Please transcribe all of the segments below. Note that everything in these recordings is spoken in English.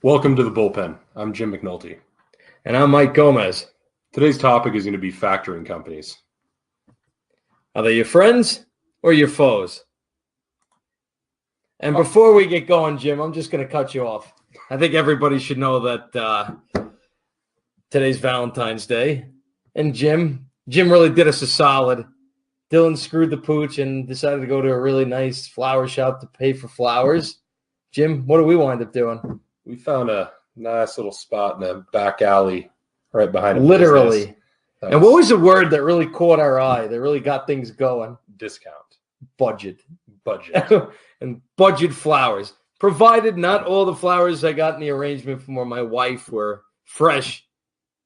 Welcome to the bullpen. I'm Jim McNulty. And I'm Mike Gomez. Today's topic is going to be factoring companies. Are they your friends or your foes? And before we get going, Jim, I'm just going to cut you off. I think everybody should know that today's Valentine's Day. And Jim really did us a solid. Dylan screwed the pooch and decided to go to a really nice flower shop to pay for flowers. Jim, what do we wind up doing? We found a nice little spot in the back alley right behind a Literally. And what was the word that really caught our eye, that really got things going? Discount. Budget. Budget. And budget flowers. Provided not all the flowers I got in the arrangement from my wife were fresh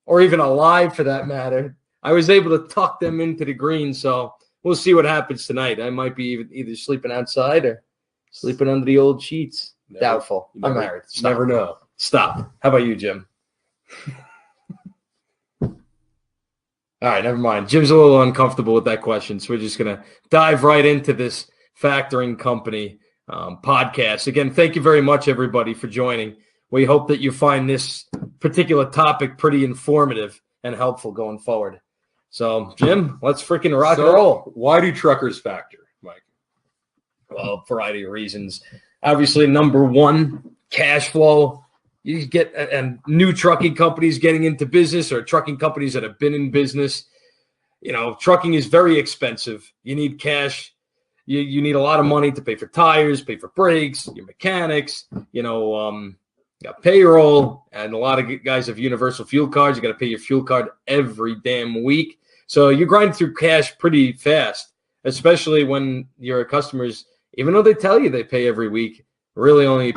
or even alive for that matter. I was able to tuck them into the green, so we'll see what happens tonight. I might be either sleeping outside or sleeping under the old sheets. Doubtful. I'm married. Stop. Never know. Stop. How about you, Jim? All right, never mind. Jim's a little uncomfortable with that question, so we're just going to dive right into this factoring company podcast. Again, thank you very much, everybody, for joining. We hope that you find this particular topic pretty informative and helpful going forward. So, Jim, let's freaking rock and roll. Why do truckers factor, Mike? Well, a variety of reasons. Obviously, number one, cash flow. You get and new trucking companies getting into business or trucking companies that have been in business. You know, trucking is very expensive. You need cash. You need a lot of money to pay for tires, pay for brakes, your mechanics. You got payroll, and a lot of guys have universal fuel cards. You got to pay your fuel card every damn week. So you grind through cash pretty fast, especially when your customers, even though they tell you they pay every week, really only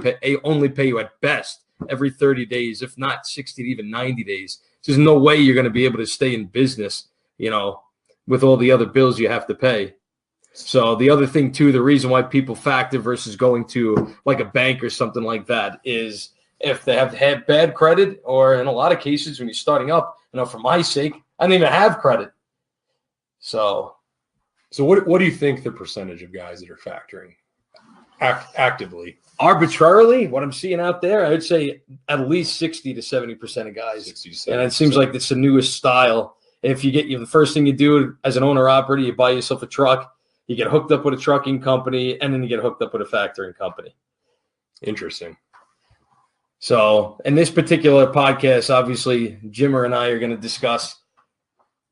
pay you at best every 30 days, if not 60 to even 90 days. There's no way you're going to be able to stay in business, with all the other bills you have to pay. So the other thing, too, the reason why people factor versus going to like a bank or something like that is if they have had bad credit, or in a lot of cases when you're starting up, for my sake, I didn't even have credit. So what do you think the percentage of guys that are factoring actively? Arbitrarily, what I'm seeing out there, I would say at least 60 to 70% of guys. 60 to 70%. And it seems like it's the newest style. If you the first thing you do as an owner-operator, you buy yourself a truck, you get hooked up with a trucking company, and then you get hooked up with a factoring company. Interesting. So in this particular podcast, obviously, Jimmer and I are going to discuss,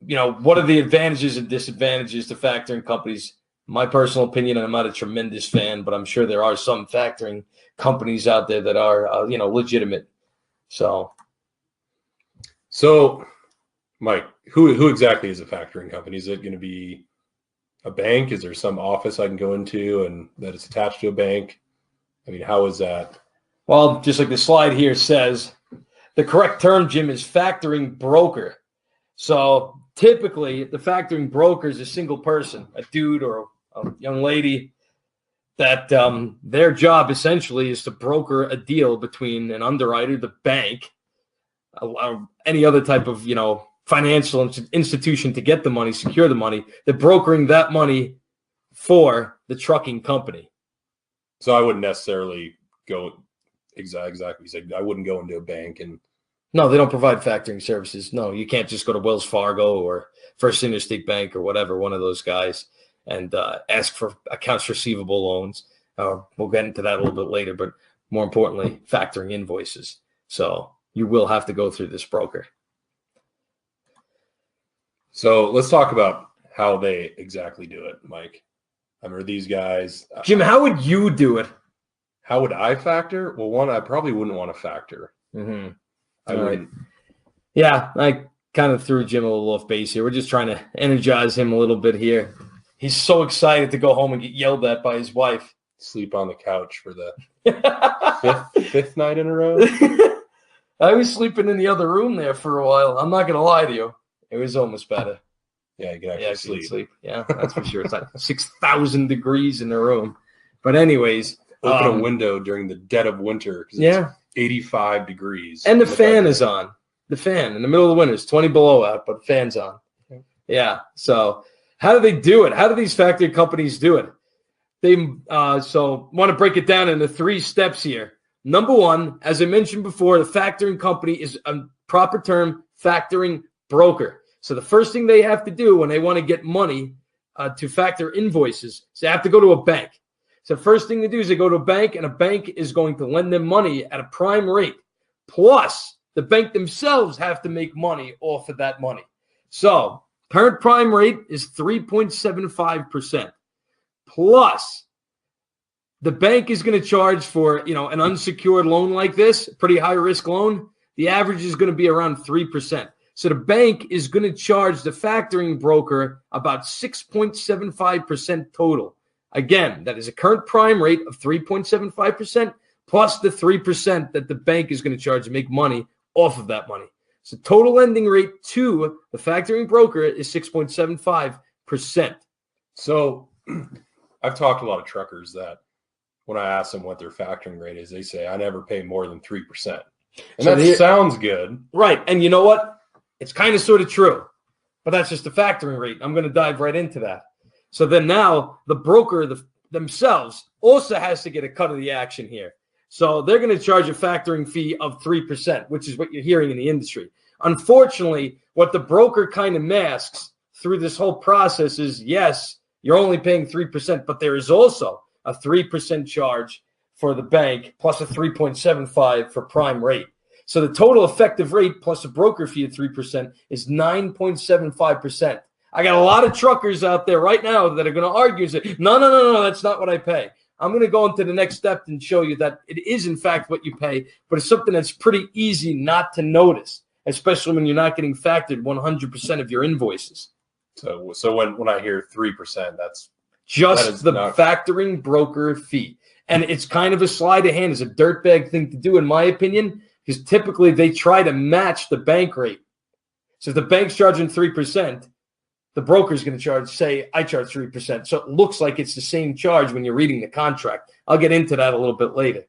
what are the advantages and disadvantages to factoring companies. My personal opinion, I'm not a tremendous fan, but I'm sure there are some factoring companies out there that are, legitimate. So, Mike, who exactly is a factoring company? Is it going to be a bank? Is there some office I can go into and that is attached to a bank? I mean, how is that? Well, just like the slide here says, the correct term, Jim, is factoring broker. So typically, the factoring broker is a single person, a dude or a young lady, that their job essentially is to broker a deal between an underwriter, the bank, any other type of, financial institution to get the money, secure the money. They're brokering that money for the trucking company. So I wouldn't necessarily go exactly. I wouldn't go into a bank and. No, they don't provide factoring services. No, you can't just go to Wells Fargo or First Interstate Bank or whatever, one of those guys, and ask for accounts receivable loans. We'll get into that a little bit later, but more importantly, factoring invoices. So you will have to go through this broker. So let's talk about how they exactly do it, Mike. I mean, are these guys... Jim, how would you do it? How would I factor? Well, one, I probably wouldn't want to factor. Mm-hmm. I wouldn't. Yeah, I kind of threw Jim a little off base here. We're just trying to energize him a little bit here. He's so excited to go home and get yelled at by his wife. Sleep on the couch for the fifth night in a row. I was sleeping in the other room there for a while. I'm not going to lie to you. It was almost better. Yeah, you can actually sleep. Yeah, that's for sure. It's like 6,000 degrees in the room. But anyways. Open a window during the dead of winter. Yeah. 85 degrees. And the fan is on. The fan in the middle of the winter is 20 below out, but the fan's on. Yeah. So how do they do it? How do these factory companies do it? They want to break it down into 3 steps here. Number one, as I mentioned before, the factoring company is a proper term, factoring broker. So the first thing they have to do when they want to get money to factor invoices is they have to go to a bank. So the first thing they do is they go to a bank, and a bank is going to lend them money at a prime rate. Plus, the bank themselves have to make money off of that money. So current prime rate is 3.75%. Plus, the bank is going to charge for, an unsecured loan like this, pretty high risk loan. The average is going to be around 3%. So the bank is going to charge the factoring broker about 6.75% total. Again, that is a current prime rate of 3.75% plus the 3% that the bank is going to charge to make money off of that money. So total lending rate to the factoring broker is 6.75%. So I've talked to a lot of truckers that when I ask them what their factoring rate is, they say, I never pay more than 3%. And So that sounds good. Right. And you know what? It's kind of sort of true, but that's just the factoring rate. I'm going to dive right into that. So then now the broker themselves also has to get a cut of the action here. So they're going to charge a factoring fee of 3%, which is what you're hearing in the industry. Unfortunately, what the broker kind of masks through this whole process is, yes, you're only paying 3%, but there is also a 3% charge for the bank plus a 3.75 for prime rate. So the total effective rate plus a broker fee of 3% is 9.75%. I got a lot of truckers out there right now that are going to argue and say, no, that's not what I pay. I'm going to go into the next step and show you that it is, in fact, what you pay, but it's something that's pretty easy not to notice, especially when you're not getting factored 100% of your invoices. So when I hear 3%, that's just the factoring broker fee. And it's kind of a sleight of hand. It's a dirtbag thing to do, in my opinion, because typically they try to match the bank rate. So if the bank's charging 3%, the broker's going to charge, say, I charge 3%. So it looks like it's the same charge when you're reading the contract. I'll get into that a little bit later.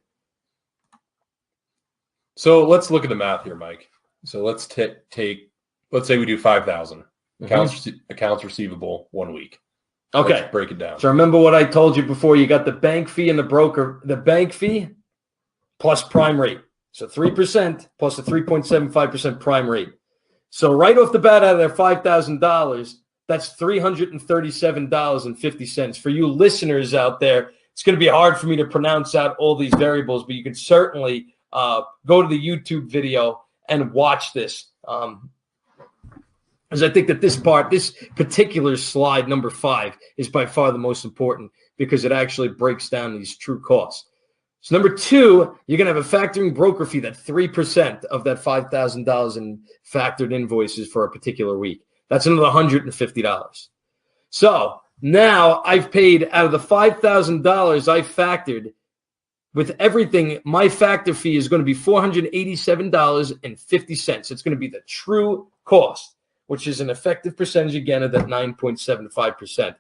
So let's look at the math here, Mike. So let's let's say we do 5,000 accounts receivable 1 week. Okay. Let's break it down. So remember what I told you before. You got the bank fee and the broker, the bank fee plus prime rate. So 3% plus a 3.75% prime rate. So right off the bat, out of their $5,000, that's $337.50. For you listeners out there, it's going to be hard for me to pronounce out all these variables, but you can certainly go to the YouTube video and watch this. Because I think that this particular slide, number 5, is by far the most important because it actually breaks down these true costs. So number 2, you're going to have a factoring broker fee, that 3% of that $5,000 in factored invoices for a particular week. That's another $150. So now I've paid out of the $5,000 I factored with everything, my factor fee is going to be $487.50. It's going to be the true cost, which is an effective percentage, again, of that 9.75%.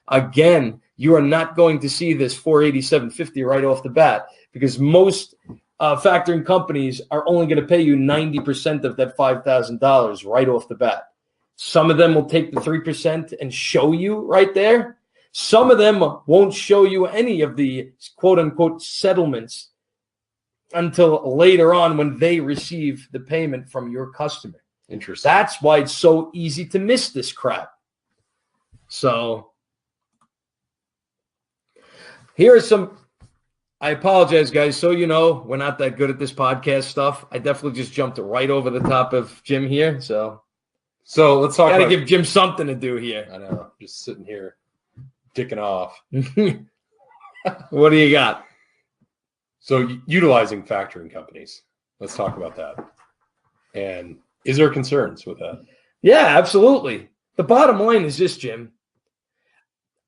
Again, you are not going to see this $487.50 right off the bat because most factoring companies are only going to pay you 90% of that $5,000 right off the bat. Some of them will take the 3% and show you right there. Some of them won't show you any of the quote-unquote settlements until later on when they receive the payment from your customer. Interesting. That's why it's so easy to miss this crap. So here are some, I apologize, guys. So you know, we're not that good at this podcast stuff. I definitely just jumped right over the top of Jim here. So let's talk about, give Jim something to do here. I know, just sitting here ticking off. What do you got? So utilizing factoring companies. Let's talk about that. And is there concerns with that? Yeah, absolutely. The bottom line is this, Jim.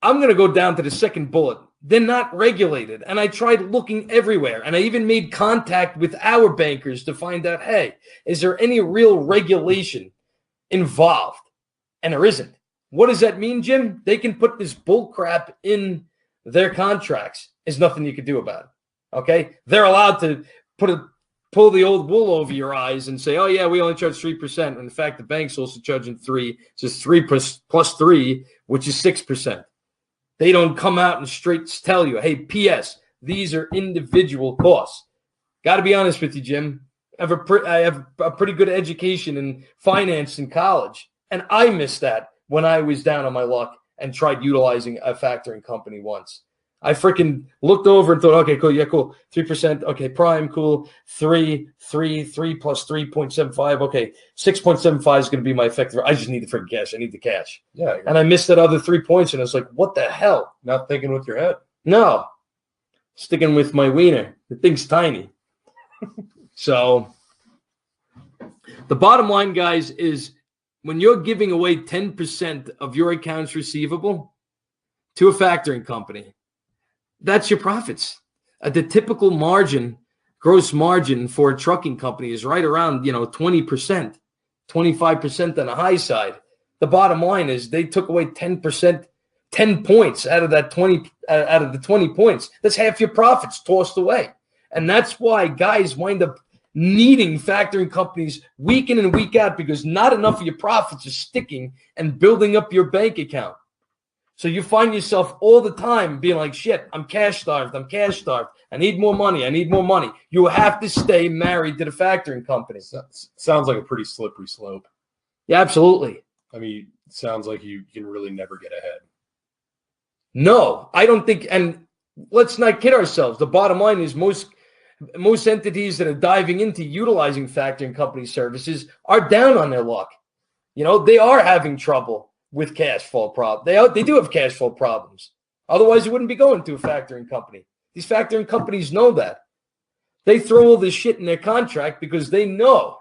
I'm going to go down to the second bullet. They're not regulated. And I tried looking everywhere. And I even made contact with our bankers to find out, hey, is there any real regulation involved? And there isn't. What does that mean, Jim? They can put this bull crap in their contracts. There's nothing you can do about it. Okay? They're allowed to pull the old wool over your eyes and say, oh, yeah, we only charge 3%. And in fact, the bank's also charging 3%. So it's 3 plus 3, which is 6%. They don't come out and straight tell you, hey, P.S., these are individual costs. Got to be honest with you, Jim. I have a pretty good education in finance in college, and I missed that when I was down on my luck and tried utilizing a factoring company once. I freaking looked over and thought, okay, cool, yeah, cool, 3%, okay, prime, cool, 3 plus 3.75, okay, 6.75 is going to be my effective. I just need the freaking cash. I need the cash. Yeah. And I missed that other 3 points, and I was like, what the hell? Not thinking with your head. No, sticking with my wiener. The thing's tiny. So the bottom line, guys, is when you're giving away 10% of your accounts receivable to a factoring company, that's your profits. The typical margin, gross margin for a trucking company is right around, 20%, 25% on the high side. The bottom line is they took away 10%, 10 points out of that 20, out of the 20 points. That's half your profits tossed away. And that's why guys wind up needing factoring companies week in and week out, because not enough of your profits are sticking and building up your bank account. So you find yourself all the time being like, shit, I'm cash starved. I need more money. You have to stay married to the factoring company. Sounds like a pretty slippery slope. Yeah, absolutely. I mean, it sounds like you can really never get ahead. No, I don't think, and let's not kid ourselves. The bottom line is most entities that are diving into utilizing factoring company services are down on their luck. They are having trouble with cash flow problems. They do have cash flow problems. Otherwise, you wouldn't be going to a factoring company. These factoring companies know that. They throw all this shit in their contract because they know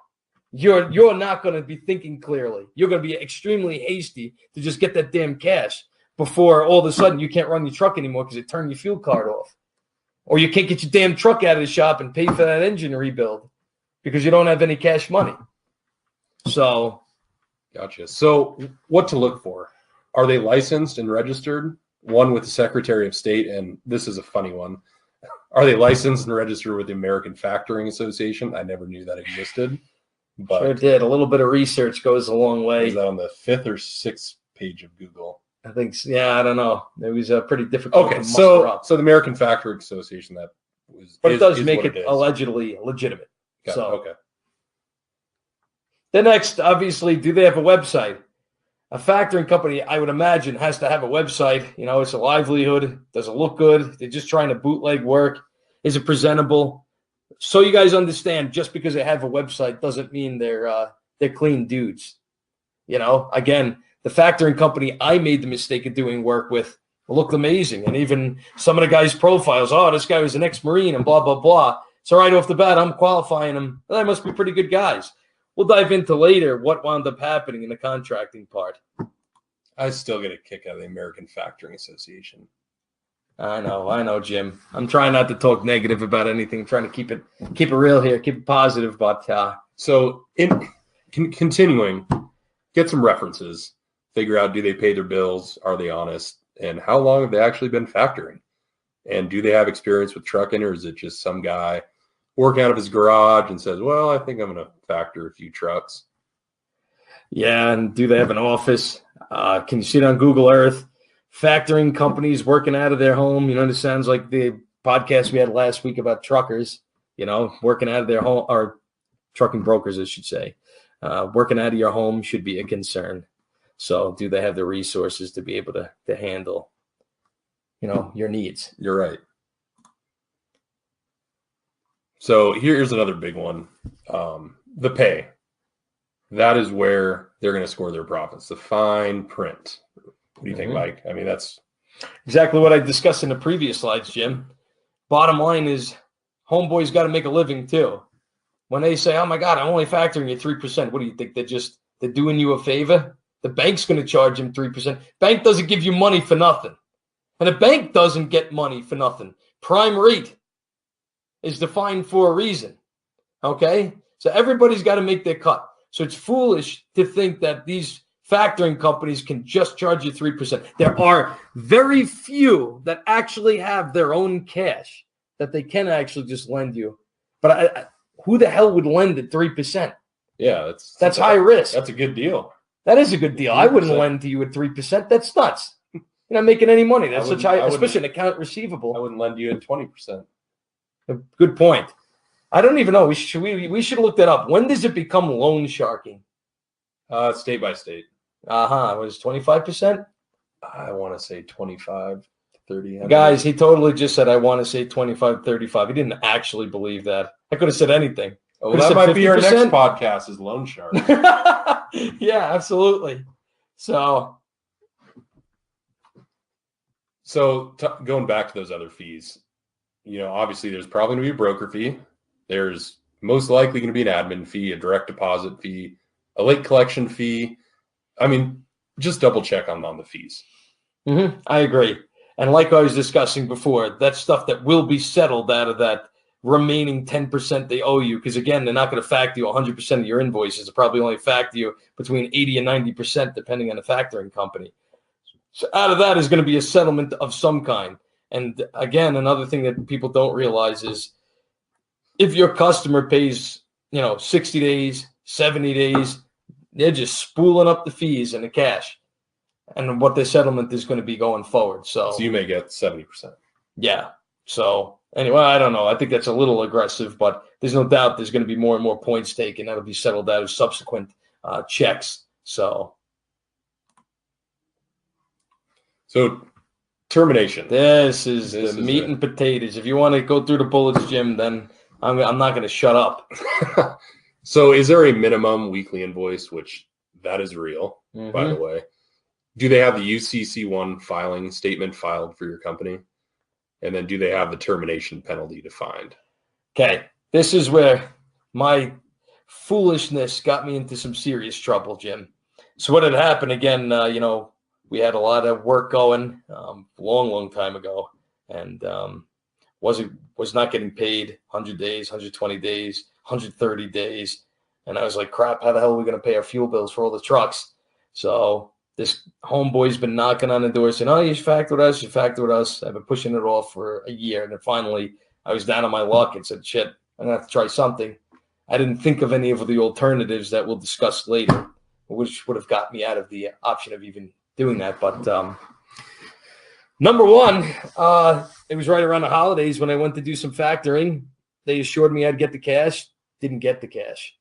you're not going to be thinking clearly. You're going to be extremely hasty to just get that damn cash before all of a sudden you can't run your truck anymore because it turned your fuel card off. Or you can't get your damn truck out of the shop and pay for that engine rebuild because you don't have any cash money. So, gotcha. So what to look for? Are they licensed and registered? One with the Secretary of State, and this is a funny one. Are they licensed and registered with the American Factoring Association? I never knew that existed. But sure did. A little bit of research goes a long way. Is that on the 5th or 6th page of Google? I think, yeah, I don't know. It was pretty difficult. Okay, so the American Factoring Association, but it does make it allegedly legitimate. So okay. The next, obviously, do they have a website? A factoring company, I would imagine, has to have a website. It's a livelihood. Does it look good? They're just trying to bootleg work. Is it presentable? So you guys understand, just because they have a website doesn't mean they're clean dudes. Again, the factoring company I made the mistake of doing work with looked amazing. And even some of the guys' profiles, this guy was an ex-Marine and blah, blah, blah. So right off the bat, I'm qualifying them. They must be pretty good guys. We'll dive into later what wound up happening in the contracting part. I still get a kick out of the American Factoring Association. I know, Jim. I'm trying not to talk negative about anything. I'm trying to keep it real here, keep it positive. But so continuing, get some references. Figure out, do they pay their bills? Are they honest? And how long have they actually been factoring? And do they have experience with trucking, or is it just some guy working out of his garage and says, well, I think I'm going to factor a few trucks? Yeah, and do they have an office? Can you see it on Google Earth? Factoring companies working out of their home. This sounds like the podcast we had last week about truckers, working out of their home, or trucking brokers, I should say. Working out of your home should be a concern. So do they have the resources to be able to handle, your needs? You're right. So here's another big one. The pay. That is where they're going to score their profits. The fine print. What do you think, Mike? I mean, that's exactly what I discussed in the previous slides, Jim. Bottom line is homeboys got to make a living too. When they say, oh my God, I'm only factoring you 3%. What do you think? They're doing you a favor? The bank's going to charge him 3%. Bank doesn't give you money for nothing. And a bank doesn't get money for nothing. Prime rate is defined for a reason. Okay? So everybody's got to make their cut. So it's foolish to think that these factoring companies can just charge you 3%. There are very few that actually have their own cash that they can actually just lend you. But who the hell would lend at 3%? Yeah, that's high risk. That's a good deal. That is a good deal. 3%. I wouldn't lend to you at 3%. That's nuts. You're not making any money. That's such high, especially an account receivable. I wouldn't lend you at 20%. Good point. I don't even know. We should look that up. When does it become loan sharking? State by state. Was 25%? I want to say 25 to 30. Guys, he totally just said, I want to say 25, 35. He didn't actually believe that. I could have said anything. Oh, that might be our next podcast is loan shark. Yeah, absolutely. So going back to those other fees, obviously there's probably going to be a broker fee. There's most likely going to be an admin fee, a direct deposit fee, a late collection fee. I mean, just double check on the fees. Mm-hmm. I agree. And like I was discussing before, that's stuff that will be settled out of that remaining 10% they owe you. Because again, they're not going to factor you 100% of your invoices. They'll probably only factor you between 80 and 90%, depending on the factoring company. So out of that is going to be a settlement of some kind. And again, another thing that people don't realize is if your customer pays, 60 days, 70 days, they're just spooling up the fees and the cash and what the settlement is going to be going forward. So you may get 70%. Yeah. So anyway, I don't know. I think that's a little aggressive, but there's no doubt there's going to be more and more points taken. That'll be settled out of subsequent checks. So termination. This is the meat and potatoes. If you want to go through the bullets, Jim, then I'm not going to shut up. So is there a minimum weekly invoice, which that is real, by the way? Do they have the UCC1 filing statement filed for your company? And then do they have the termination penalty defined? Okay. This is where my foolishness got me into some serious trouble, Jim. So what had happened again, we had a lot of work going long time ago, and was not getting paid 100 days, 120 days, 130 days. And I was like, crap, how the hell are we going to pay our fuel bills for all the trucks? So this homeboy's been knocking on the door saying, oh, you should factor with us, I've been pushing it off for a year. And then finally I was down on my luck and said, shit, I'm going to have to try something. I didn't think of any of the alternatives that we'll discuss later, which would have got me out of the option of even doing that. But number one, it was right around the holidays when I went to do some factoring. They assured me I'd get the cash. Didn't get the cash.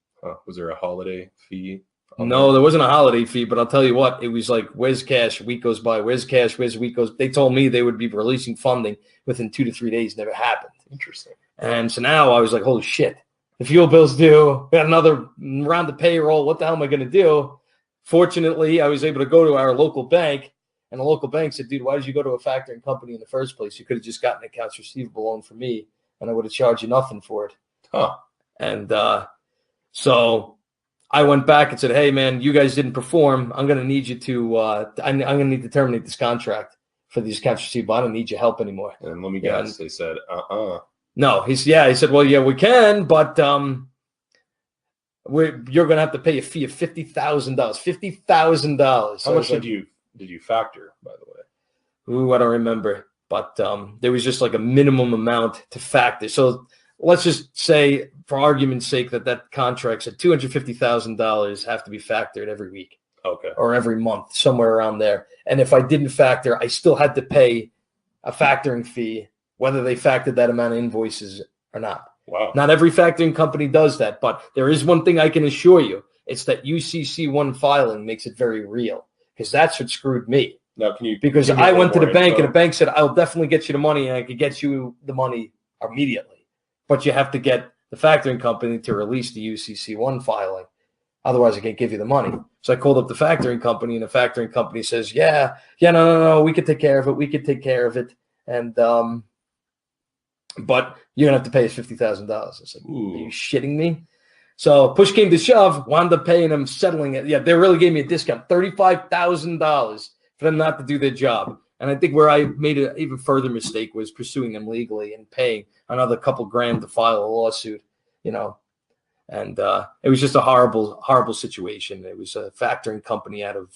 Was there a holiday fee? No, there wasn't a holiday fee, but I'll tell you what, it was like, where's cash? A week goes by. Where's cash? Where's a week goes? They told me they would be releasing funding within 2 to 3 days. Never happened. Interesting. And so now I was like, holy shit. The fuel bill's due. We got another round of payroll. What the hell am I going to do? Fortunately, I was able to go to our local bank, and the local bank said, dude, why did you go to a factoring company in the first place? You could have just gotten an accounts receivable loan from me, and I would have charged you nothing for it. Huh. And so I went back and said, hey, man, you guys didn't perform. I'm going to need you to I'm going to need to terminate this contract for these accounts receivable. I don't need your help anymore. And let me guess, they said, No, he said, well, yeah, we can, but you're going to have to pay a fee of $50,000. $50,000. How much did you factor, by the way? Ooh, I don't remember. But there was just like a minimum amount to factor. So let's just say, for argument's sake, that contract said $250,000 have to be factored every week. Okay. Or every month, somewhere around there. And if I didn't factor, I still had to pay a factoring fee, whether they factored that amount of invoices or not. Wow. Not every factoring company does that, but there is one thing I can assure you. It's that UCC1 filing makes it very real, because that's what screwed me. Now, because I went to the bank and the bank said, I'll definitely get you the money, and I could get you the money immediately. But you have to get the factoring company to release the UCC1 filing. Otherwise, I can't give you the money. So I called up the factoring company, and the factoring company says, no, we could take care of it. And but you're going to have to pay us $50,000. I said, are you shitting me? So push came to shove, wound up paying them, settling it. Yeah, they really gave me a discount, $35,000 for them not to do their job. And I think where I made an even further mistake was pursuing them legally and paying another couple grand to file a lawsuit, And it was just a horrible, horrible situation. It was a factoring company out of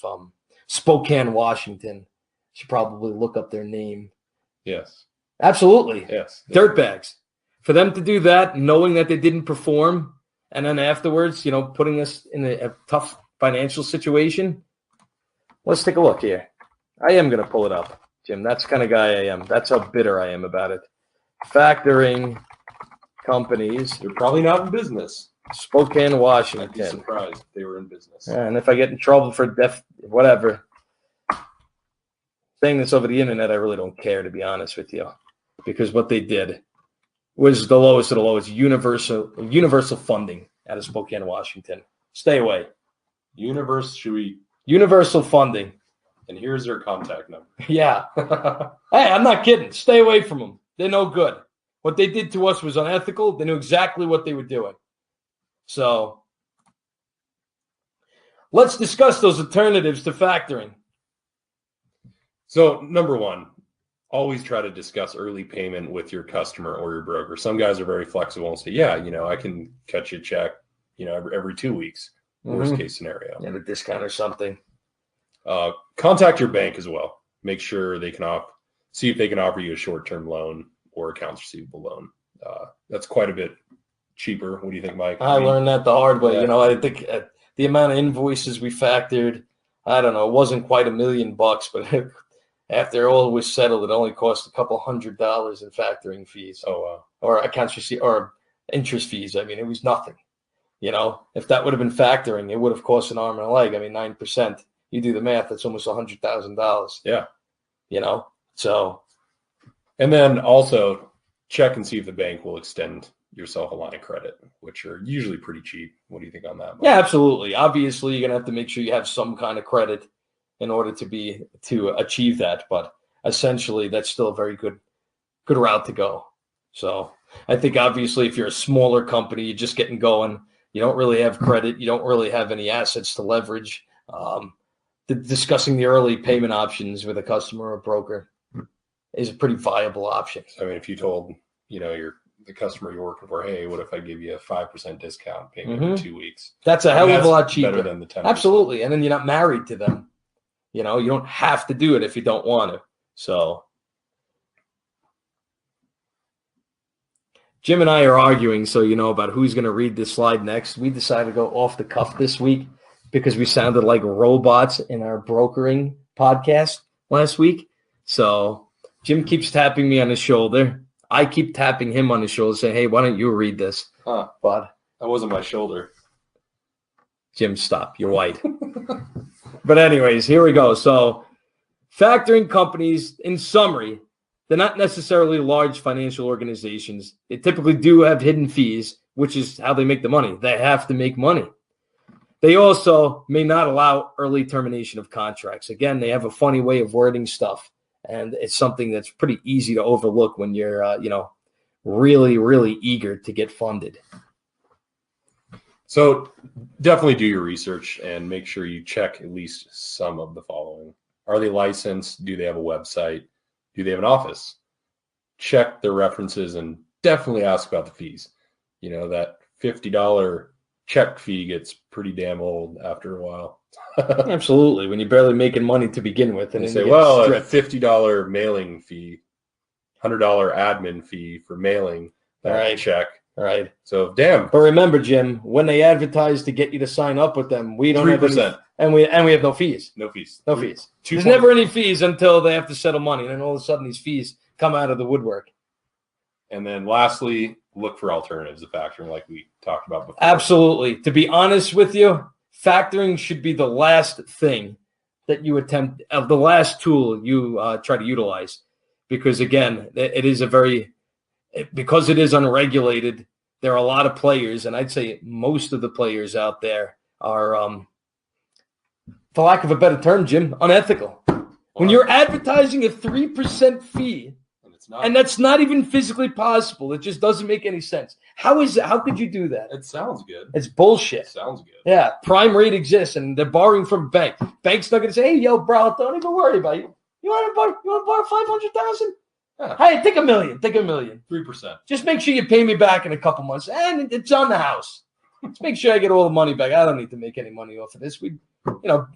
Spokane, Washington. You should probably look up their name. Yes. Absolutely. Yes. Dirtbags. For them to do that, knowing that they didn't perform, and then afterwards, putting us in a tough financial situation. Let's take a look here. I am going to pull it up, Jim. That's the kind of guy I am. That's how bitter I am about it. Factoring companies, They're probably not in business. Spokane, I'd be Washington. surprised if they were in business. And if I get in trouble for whatever, saying this over the internet, I really don't care, to be honest with you, because what they did was the lowest of the lowest. Universal funding out of Spokane, Washington. Stay away. Universal funding. And here's their contact number. Yeah. Hey, I'm not kidding. Stay away from them. They're no good. What they did to us was unethical. They knew exactly what they were doing. So let's discuss those alternatives to factoring. So, number one, always try to discuss early payment with your customer or your broker. Some guys are very flexible and say, yeah, I can cut you a check, every 2 weeks, worst case scenario. Yeah, a discount or something. Contact your bank as well. Make sure they can see if they can offer you a short-term loan or accounts receivable loan. That's quite a bit cheaper. What do you think, Mike? I learned that the hard way. Yeah. I think the amount of invoices we factored, I don't know, it wasn't quite $1 million, but after all was settled, it only cost a couple $100 in factoring fees. Oh, wow. Or accounts receivable or interest fees. I mean, it was nothing. If that would have been factoring, it would have cost an arm and a leg. I mean, 9%. You do the math, that's almost $100,000. Yeah. So. And then also check and see if the bank will extend yourself a line of credit, which are usually pretty cheap. What do you think on that, Mike? Yeah, absolutely. Obviously, you're going to have to make sure you have some kind of credit in order to achieve that. But essentially, that's still a very good route to go. So I think obviously if you're a smaller company, you're just getting going, you don't really have credit, you don't really have any assets to leverage. Discussing the early payment options with a customer or broker is a pretty viable option. I mean, if you told, the customer you're working for, hey, what if I give you a 5% discount payment in 2 weeks? That's a hell of a lot cheaper. Better than the 10%. Absolutely. And then you're not married to them. You don't have to do it if you don't want to. So Jim and I are arguing, so about who's going to read this slide next. We decided to go off the cuff this week because we sounded like robots in our brokering podcast last week. So Jim keeps tapping me on the shoulder. I keep tapping him on the shoulder saying, hey, why don't you read this? Huh. But that wasn't my shoulder. Jim, stop. You're white. But anyways, here we go. So factoring companies, in summary, they're not necessarily large financial organizations. They typically do have hidden fees, which is how they make the money. They have to make money. They also may not allow early termination of contracts. Again, they have a funny way of wording stuff, and it's something that's pretty easy to overlook when you're, really, really eager to get funded. So definitely do your research and make sure you check at least some of the following. Are they licensed? Do they have a website? Do they have an office? Check their references and definitely ask about the fees. That $50 check fee gets pretty damn old after a while. Absolutely. When you're barely making money to begin with. And they say, well, a $50 mailing fee, $100 admin fee for mailing that check. All right. So, damn. But remember, Jim, when they advertise to get you to sign up with them, we don't 3%. have any, and we have no fees. No fees. No fees. There's never any fees until they have to settle money. And then all of a sudden these fees come out of the woodwork. And then lastly, look for alternatives to factoring like we talked about before. Absolutely. To be honest with you, factoring should be the last thing that you attempt, the last tool you try to utilize. Because again, it is because it is unregulated, there are a lot of players, and I'd say most of the players out there are, for lack of a better term, Jim, unethical. When you're advertising a 3% fee, and that's not even physically possible, it just doesn't make any sense. How could you do that? It sounds good. It's bullshit. It sounds good. Yeah, prime rate exists, and they're borrowing from a bank. Bank's not going to say, hey, yo, bro, don't even worry about it. You want to borrow 500,000? Yeah. Hey, take $1 million. Take $1 million. 3%. Just make sure you pay me back in a couple months, and it's on the house. Let's make sure I get all the money back. I don't need to make any money off of this.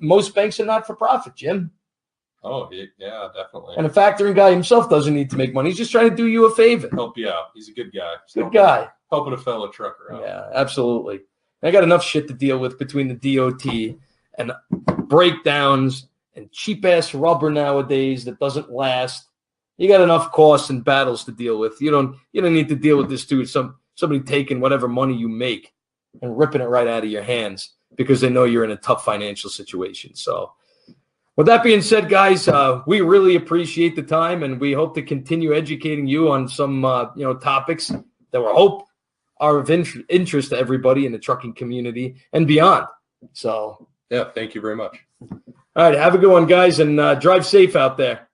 Most banks are not for profit, Jim. Oh, yeah, definitely. And a factoring guy himself doesn't need to make money. He's just trying to do you a favor. Help you out. He's a good guy. Good guy. Helping a fellow trucker out. Yeah, absolutely. I got enough shit to deal with between the DOT and breakdowns and cheap-ass rubber nowadays that doesn't last. You got enough costs and battles to deal with. You don't need to deal with this dude, some somebody taking whatever money you make and ripping it right out of your hands because they know you're in a tough financial situation. So with that being said, guys, we really appreciate the time, and we hope to continue educating you on some topics that we hope are of interest to everybody in the trucking community and beyond. So yeah, thank you very much. All right, have a good one, guys, and drive safe out there.